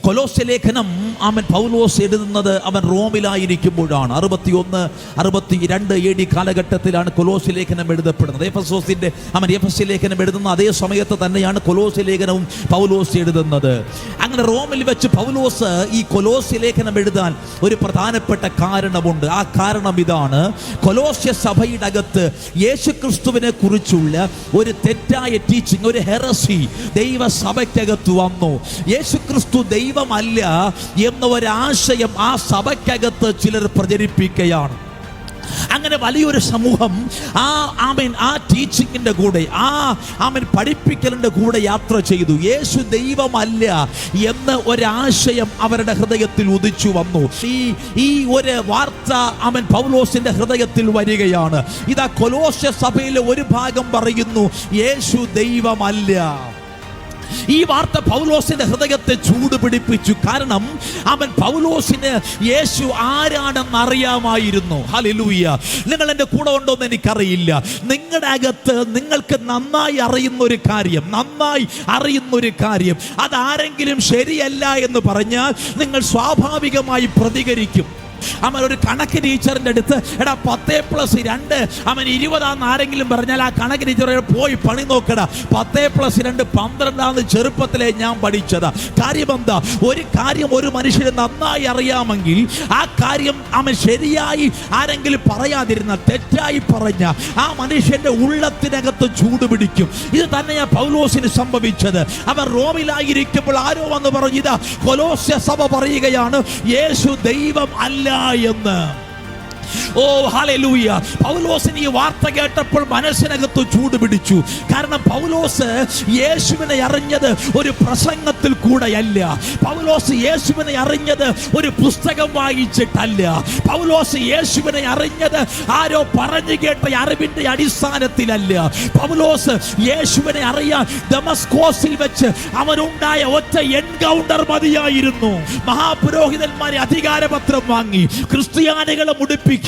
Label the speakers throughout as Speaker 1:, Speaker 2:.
Speaker 1: കൊലോസ്യ ലേഖനം പൗലോസ് എഴുതുന്നത് അവൻ റോമിലായിരിക്കുമ്പോഴാണ്. 61-62 AD കാലഘട്ടത്തിലാണ് കൊലോസ്യ ലേഖനം എഴുതപ്പെടുന്നത്. എഫെസ്യ ലേഖനം എഴുതുന്ന അതേ സമയത്ത് തന്നെയാണ് കൊലോസ്യ ലേഖനവും പൗലോസ് എഴുതുന്നത്. അങ്ങനെ റോമിൽ വെച്ച് പൗലോസ് ഈ കൊലോസ്യ ലേഖനം എഴുതാൻ ഒരു പ്രധാനപ്പെട്ട കാരണമുണ്ട്. ആ കാരണം ഇതാണ്: കൊലോസ്യ സഭയുടെ അകത്ത് യേശുക്രിസ്തുവിനെ കുറിച്ചുള്ള ഒരു തെറ്റായ ടീച്ചിങ്, ഒരു ഹെറസി ദൈവസഭയ്ക്കകത്ത് വന്നു. യേശുക്രിസ്തു ദൈവമല്ല എന്ന ഒരാശയം ആ സഭയ്ക്കകത്ത് ചിലർ പ്രചരിപ്പിക്കുകയാണ്. അങ്ങനെ വലിയൊരു സമൂഹം ആ ടീച്ചിങ്ങിൻ്റെ കൂടെ, പഠിപ്പിക്കലിൻ്റെ കൂടെ യാത്ര ചെയ്തു. യേശു ദൈവമല്ല എന്ന ഒരാശയം അവരുടെ ഹൃദയത്തിൽ ഉദിച്ചു വന്നു. ഈ ഒരു വാർത്ത പൗലോസിന്റെ ഹൃദയത്തിൽ വരികയാണ്. ഇതാ കൊലോസ്യ സഭയിലെ ഒരു ഭാഗം പറയുന്നു യേശു ദൈവമല്ല. ഈ വാർത്ത പൗലോസിന്റെ ഹൃദയത്തെ ചൂട് പിടിപ്പിച്ചു. കാരണം പൗലോസിന് യേശു ആരാണെന്ന് അറിയാമായിരുന്നു. ഹല്ലേലൂയ. നിങ്ങൾ എൻ്റെ കൂടെ ഉണ്ടോന്ന് എനിക്കറിയില്ല. നിങ്ങളുടെ അകത്ത് നിങ്ങൾക്ക് നന്നായി അറിയുന്നൊരു കാര്യം അതാരെങ്കിലും ശരിയല്ല എന്ന് പറഞ്ഞാൽ നിങ്ങൾ സ്വാഭാവികമായി പ്രതികരിക്കും. ഒരു കണക്ക് ടീച്ചറിൻ്റെ അടുത്ത് 10+2 20 ആരെങ്കിലും പറഞ്ഞാൽ ആ കണക്ക് ടീച്ചറെ പോയി പണി നോക്കടാ, 10+2 12 ചെറുപ്പത്തിലെ ഞാൻ പഠിച്ചതാ. കാര്യം എന്താ? ഒരു കാര്യം ഒരു മനുഷ്യന് നന്നായി അറിയാമെങ്കിൽ ആ കാര്യം ശരിയായി ആരെങ്കിലും പറയാതിരുന്ന, തെറ്റായി പറഞ്ഞ ആ മനുഷ്യന്റെ ഉള്ളത്തിനകത്ത് ചൂട് പിടിക്കും. ഇത് തന്നെയാ പൗലോസിന് സംഭവിച്ചത്. അവർ റോമിലായിരിക്കുമ്പോൾ ആരോ വന്ന് പറഞ്ഞു, ഇതാ കൊലോസ്യ സഭ പറയുകയാണ് യേശു ദൈവം അല്ല എന്ന്. ഓ ഹല്ലേലൂയ. പൗലോസിന് ഈ വാർത്ത കേട്ടപ്പോൾ മനസ്സിനകത്ത് ചൂട് പിടിച്ചു. കാരണം പൗലോസ് യേശുവിനെ അറിഞ്ഞത് ഒരു പ്രസംഗത്തിൽ കൂടെയല്ല. പൗലോസ് യേശുവിനെ അറിഞ്ഞത് ഒരു പുസ്തകം വായിച്ചിട്ടല്ല. പൗലോസ് യേശുവിനെ അറിഞ്ഞത് ആരോ പറഞ്ഞു കേട്ട അറിവിന്റെ അടിസ്ഥാനത്തിലല്ല. പൗലോസ് യേശുവിനെ അറിയാൻ ദമസ്കോസിൽ വെച്ച് അവനുണ്ടായ ഒറ്റ എൻകൗണ്ടർ മതിയായിരുന്നു. മഹാപുരോഹിതന്മാരെ അധികാരപത്രം വാങ്ങി ക്രിസ്ത്യാനികളെ മുടിപ്പിക്കാൻ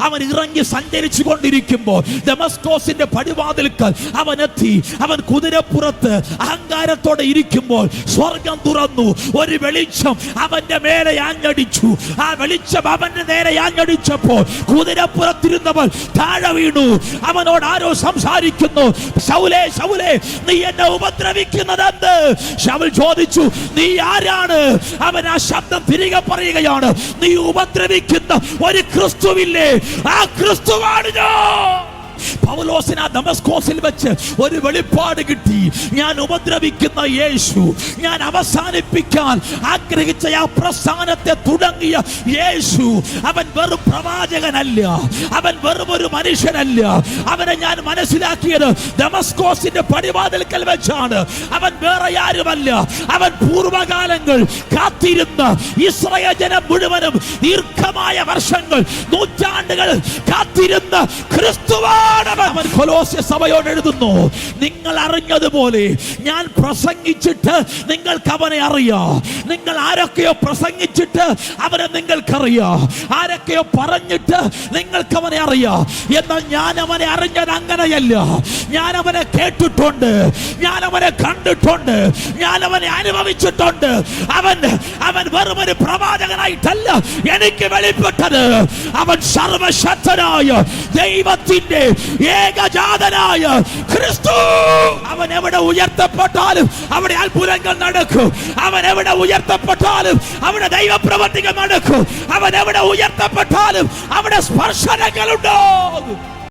Speaker 1: അവൻ ഇറങ്ങി സഞ്ചരിച്ചു കൊണ്ടിരിക്കുമ്പോൾ ദമസ്കോസിന്റെ പടിവാതിൽക്കൽ അവൻ എത്തി. അവൻ കുതിരപ്പുറത്ത് അഹങ്കാരത്തോടെ ഇരിക്കുമ്പോൾ സ്വർഗം തുറന്നു. ഒരു വെളിച്ചം അവന്റെ മേലെ ആഞ്ഞടിച്ചു. ആ വെളിച്ചം അവന്റെ നേരെ ആഞ്ഞടിച്ചപ്പോൾ കുതിരപ്പുറത്തിരുന്നവൻ താഴെ വീണു. അവനോട് ആരോ സംസാരിക്കുന്നു. ശൗലേ, ശൗലേ, നീ എന്നെ ഉപദ്രവിക്കുന്നത് എന്ത്? ശൗൽ ചോദിച്ചു, നീ ആരാണ്? അവൻ ആ ശബ്ദം തിരികെ പറയുകയാണ്, നീ ഉപദ്രവിക്കുന്ന ഒരു ക്രിസ്തുവില്ലേ, ആ ക്രിസ്തുവാണ് ഞാൻ. പൗലോസിന് ആ ദമസ്കോസിൽ വെച്ച് ഒരു വെളിപ്പാട് കിട്ടി. ഞാൻ ഉപദ്രവിക്കുന്ന യേശു, ഞാൻ അവസാനിപ്പിക്കാൻ ആഗ്രഹിച്ച ആ പ്രസ്ഥാനത്തെ തുടങ്ങിയ യേശു, അവൻ വെറും പ്രവാചകനല്ല, അവൻ വെറും ഒരു മനുഷ്യനല്ല. അവനെ ഞാൻ മനസ്സിലാക്കിയത് ദമസ്കോസിന്റെ പടിവാതിൽക്കൽ വെച്ചാണ്. അവൻ വേറെ ആരുമല്ല. അവൻ പൂർവകാലങ്ങൾ കാത്തിരുന്ന ഇസ്രായേൽ ജനം മുഴുവനും ദീർഘമായ വർഷങ്ങൾ, നൂറ്റാണ്ടുകൾ കാത്തിരുന്ന ക്രിസ്തുവാണ്. അവൻ കൊലോസ്യ സഭയോട് എഴുതുന്നു, നിങ്ങൾ അറിഞ്ഞതുപോലെ ഞാൻ പ്രസംഗിച്ചിട്ട് നിങ്ങൾക്ക് അവനെ അറിയാം. നിങ്ങൾ ആരൊക്കെയോ പ്രസംഗിച്ചിട്ട് അവനെ നിങ്ങൾക്കറിയാം, ആരൊക്കെയോ പറഞ്ഞിട്ട് നിങ്ങൾക്ക് അവനെ അറിയാം. എന്നാൽ ഞാൻ അവനെ അറിഞ്ഞത് അങ്ങനെയല്ല. ഞാൻ അവനെ കേട്ടിട്ടുണ്ട്, ഞാൻ അവനെ കണ്ടിട്ടുണ്ട്, ഞാൻ അവനെ അനുഭവിച്ചിട്ടുണ്ട്. അവൻ വെറും ഒരു പ്രവാചകനായിട്ടല്ല എനിക്ക് വെളിപ്പെട്ടത്. അവൻ സർവശക്തനായ ദൈവത്തിന്റെ ഏകജാതനായ ക്രിസ്തു. അവൻ എവിടെ ഉയർത്തപ്പെട്ടാലും അവിടെ അത്ഭുതങ്ങൾ നടക്കും. അവൻ എവിടെ ഉയർത്തപ്പെട്ടാലും അവിടെ ദൈവപ്രവർത്തികൾ നടക്കും. അവൻ എവിടെ ഉയർത്തപ്പെട്ടാലും അവിടെ സ്പർശനങ്ങൾ ഉണ്ടാകും.